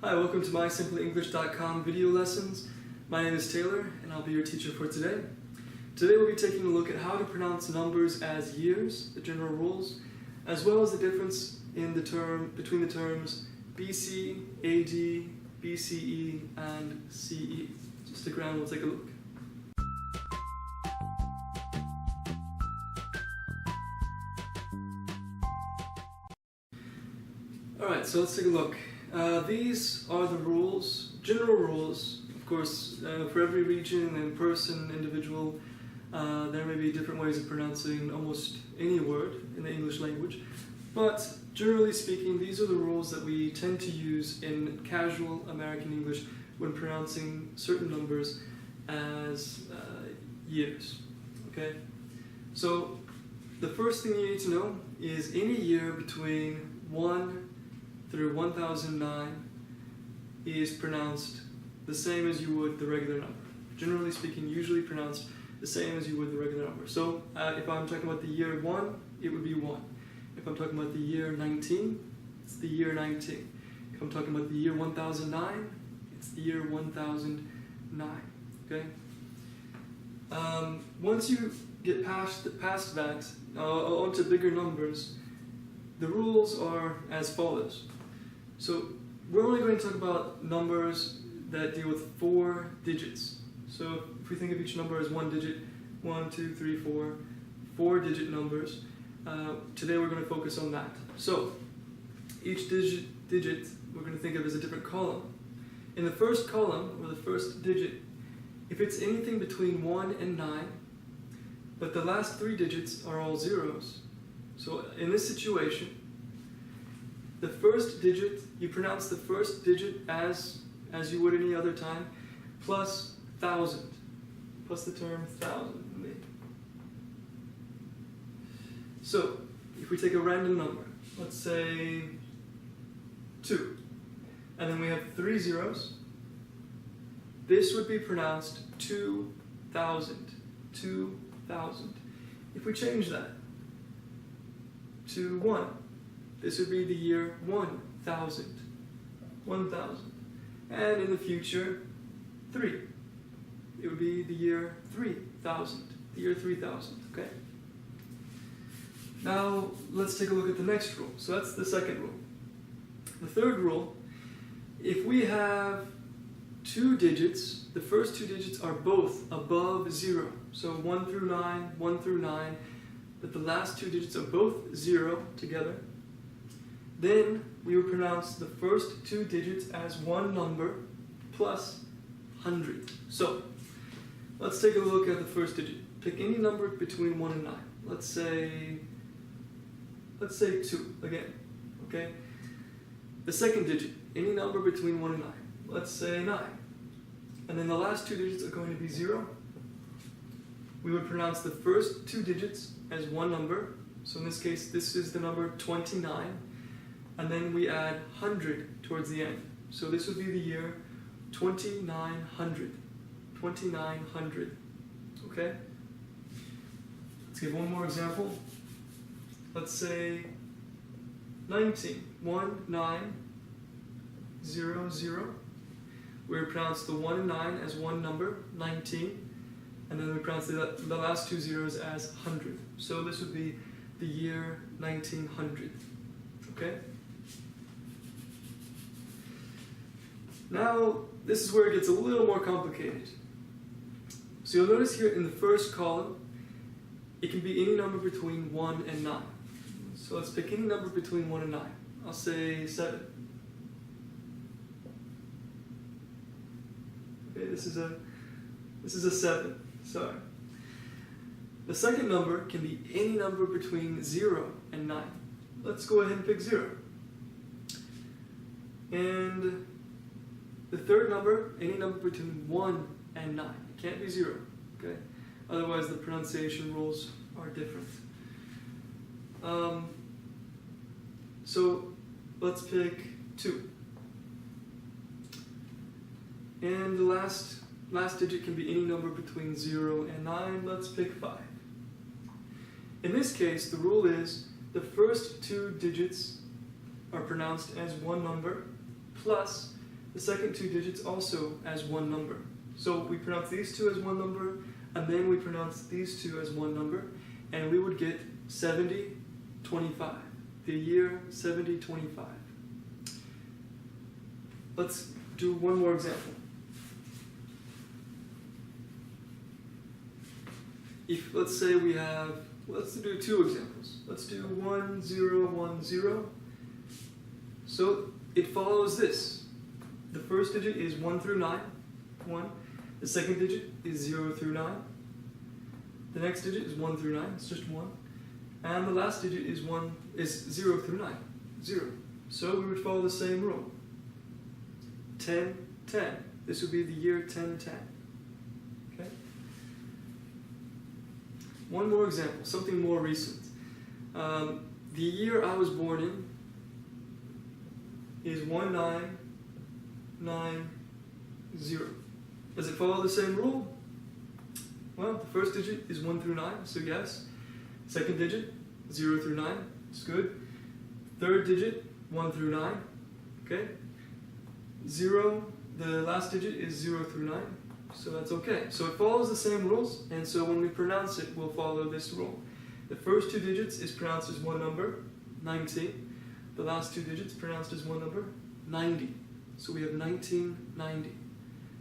Hi, welcome to mysimpleenglish.com video lessons. My name is Taylor and I'll be your teacher for today. Today we'll be taking a look at how to pronounce numbers as years, the general rules, as well as the difference in between the terms BC, AD, BCE, and CE. So stick around, we'll take a look. Alright, so let's take a look. These are the rules, general rules, of course, for every region and person, individual. There may be different ways of pronouncing almost any word in the English language, but generally speaking, these are the rules that we tend to use in casual American English when pronouncing certain numbers as years. Okay? So, the first thing you need to know is any year between 1 through 1009 is pronounced the same as you would the regular number. Generally speaking, usually pronounced the same as you would the regular number. So if I'm talking about the year 1, it would be 1. If I'm talking about the year 19, it's the year 19. If I'm talking about the year 1009, it's the year 1009. Okay? Once you get past that, onto bigger numbers, the rules are as follows. So we're only going to talk about numbers that deal with 4 digits. So if we think of each number as one digit, 1, 2, 3, 4, 4-digit numbers, today we're going to focus on that. So each digit we're going to think of as a different column. In the first column, or the first digit, if it's anything between 1 and 9, but the last 3 digits are all zeros. So in this situation, the first digit, you pronounce the first digit as you would any other time, plus 1,000, plus the term 1,000. So, if we take a random number, let's say 2, and then we have 3 zeros, this would be pronounced 2,000, 2,000. If we change that to 1, this would be the year 1,000, 1,000. And in the future, 3. It would be the year 3,000, the year 3,000, okay? Now, let's take a look at the next rule. So that's the second rule. The third rule, if we have 2 digits, the first 2 digits are both above 0. So 1 through 9, but the last 2 digits are both 0 together. Then we will pronounce the first 2 digits as one number plus 100. So let's take a look at the first digit. Pick any number between 1 and 9. Let's say 2 again. Okay? The second digit, any number between 1 and 9. Let's say 9. And then the last 2 digits are going to be 0. We would pronounce the first 2 digits as one number. So in this case, this is the number 29. And then we add 100 towards the end. So this would be the year 2900. 2900. Okay? Let's give one more example. Let's say 19. 1900. We pronounce the 1 and 9 as one number, 19. And then we pronounce the last 2 zeros as 100. So this would be the year 1900. Okay? Now, this is where it gets a little more complicated. So you'll notice here in the first column, it can be any number between 1 and 9. So let's pick any number between 1 and 9. I'll say 7. Okay, this is a 7. Sorry. The second number can be any number between 0 and 9. Let's go ahead and pick 0. And the third number, any number between 1 and 9. It can't be 0, okay? Otherwise the pronunciation rules are different. So let's pick 2. And the last digit can be any number between 0 and 9. Let's pick 5. In this case, the rule is the first 2 digits are pronounced as one number plus the second two digits also as one number. So we pronounce these two as one number, and then we pronounce these two as one number, and we would get 7025. The year 7025. Let's do one more example. If, let's say we have, let's do two examples. Let's do 1010. So it follows this. The first digit is 1 through 9, 1. The second digit is 0 through 9. The next digit is 1 through 9, it's just 1. And the last digit is 0 through 9, 0. So we would follow the same rule. 10, 10. This would be the year 1010. Okay? One more example, something more recent. The year I was born in is 1990. Does it follow the same rule? Well, the first digit is 1 through 9, so yes. Second digit, 0 through 9, it's good. Third digit, 1 through 9, okay. 0, the last digit is 0 through 9, so that's okay. So it follows the same rules, and so when we pronounce it, we'll follow this rule. The first two digits is pronounced as one number, 90. The last two digits pronounced as one number, 90. So we have 1990.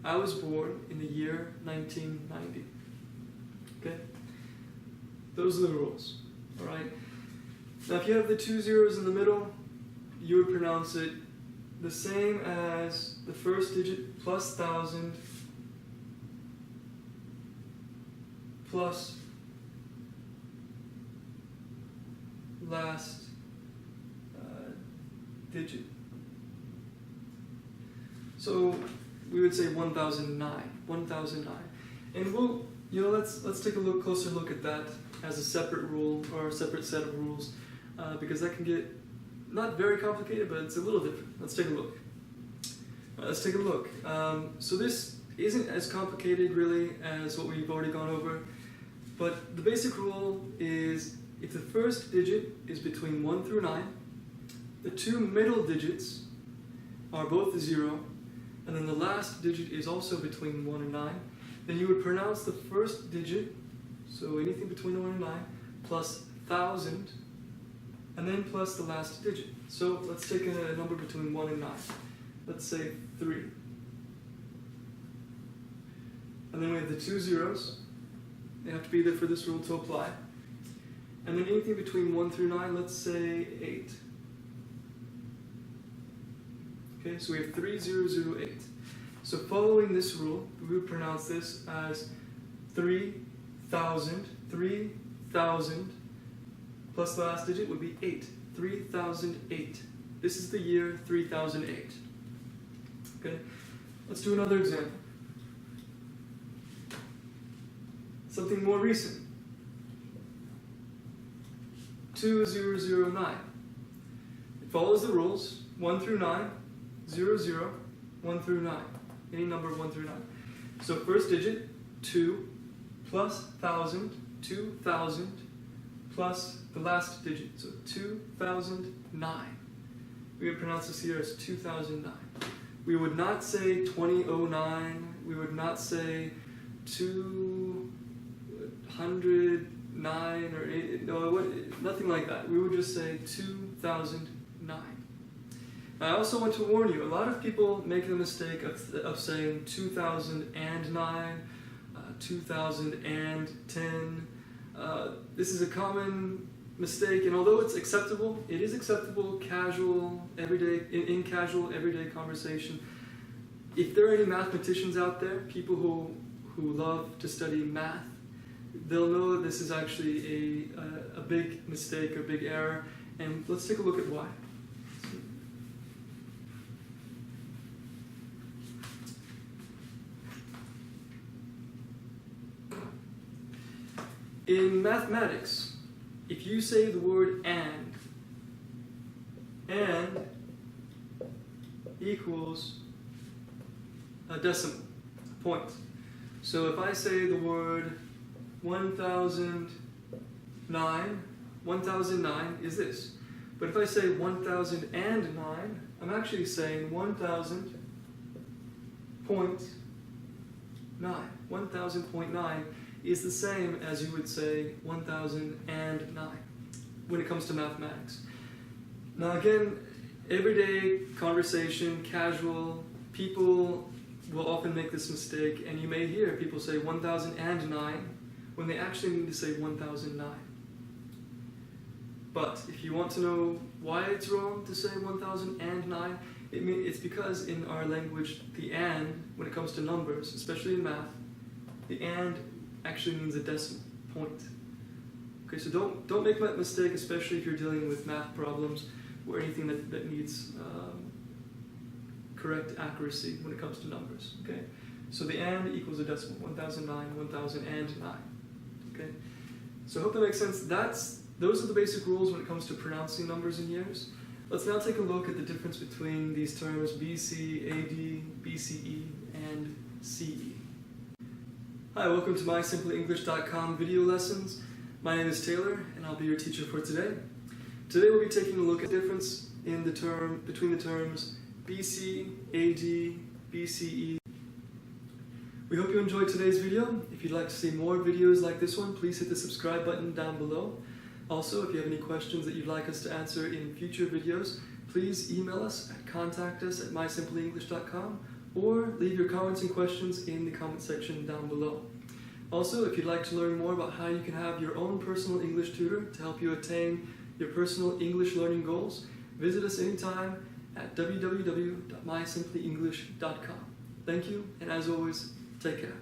I was born in the year 1990. Okay? Those are the rules. Alright? Now if you have the two zeros in the middle, you would pronounce it the same as the first digit plus 1000 plus last digit. So we would say 1009, 1009. And we'll, let's take a closer look at that as a separate rule or a separate set of rules, because that can get not very complicated, but it's a little different. Let's take a look. Let's take a look. So this isn't as complicated really as what we've already gone over, but the basic rule is if the first digit is between 1 through 9, the two middle digits are both 0, and then the last digit is also between 1 and 9, then you would pronounce the first digit, so anything between 1 and 9, plus 1000, and then plus the last digit. So let's take a number between 1 and 9. Let's say 3. And then we have the two zeros. They have to be there for this rule to apply. And then anything between 1 through 9, let's say 8. Okay, so we have 3008. So following this rule, we would pronounce this as 3000, 3000, plus the last digit would be 8, 3008. This is the year 3008. Okay, let's do another example. Something more recent. 2009. It follows the rules, 1 through 9, 00, 1 through 9. Any number 1 through 9. So first digit, 2, plus 1000, 2000, plus the last digit, so 2009. We would pronounce this here as 2009. We would not say 2009, we would not say 209 or 8, no, nothing like that. We would just say 2009. I also want to warn you, a lot of people make the mistake of saying 2009, 2010. This is a common mistake, and although it's acceptable, it is acceptable casual, everyday, in casual, everyday conversation. If there are any mathematicians out there, people who love to study math, they'll know that this is actually a big mistake, a big error, and let's take a look at why. In mathematics, if you say the word and equals a decimal point. So if I say the word 1009, 1009 is this. But if I say 1009, I'm actually saying 1009 1000.9 is the same as you would say 1009 when it comes to mathematics. Now again, everyday conversation, casual, people will often make this mistake, and you may hear people say 1009 when they actually need to say 1009. But if you want to know why it's wrong to say 1009, it's because in our language, the and, when it comes to numbers, especially in math, the and actually means a decimal point. Okay, so don't make that mistake, especially if you're dealing with math problems or anything that needs correct accuracy when it comes to numbers. Okay, so the and equals a decimal, 1009, 1009. Okay, so I hope that makes sense. Those are the basic rules when it comes to pronouncing numbers in years. Let's now take a look at the difference between these terms BC, AD, BCE, and CE. Hi, welcome to mysimplyenglish.com video lessons. My name is Taylor, and I'll be your teacher for today. Today we'll be taking a look at the difference in between the terms BC, AD, BCE. We hope you enjoyed today's video. If you'd like to see more videos like this one, please hit the subscribe button down below. Also, if you have any questions that you'd like us to answer in future videos, please email us at contact@mysimplyenglish.com or leave your comments and questions in the comment section down below. Also, if you'd like to learn more about how you can have your own personal English tutor to help you attain your personal English learning goals, visit us anytime at www.mysimplyenglish.com. Thank you, and as always, take care.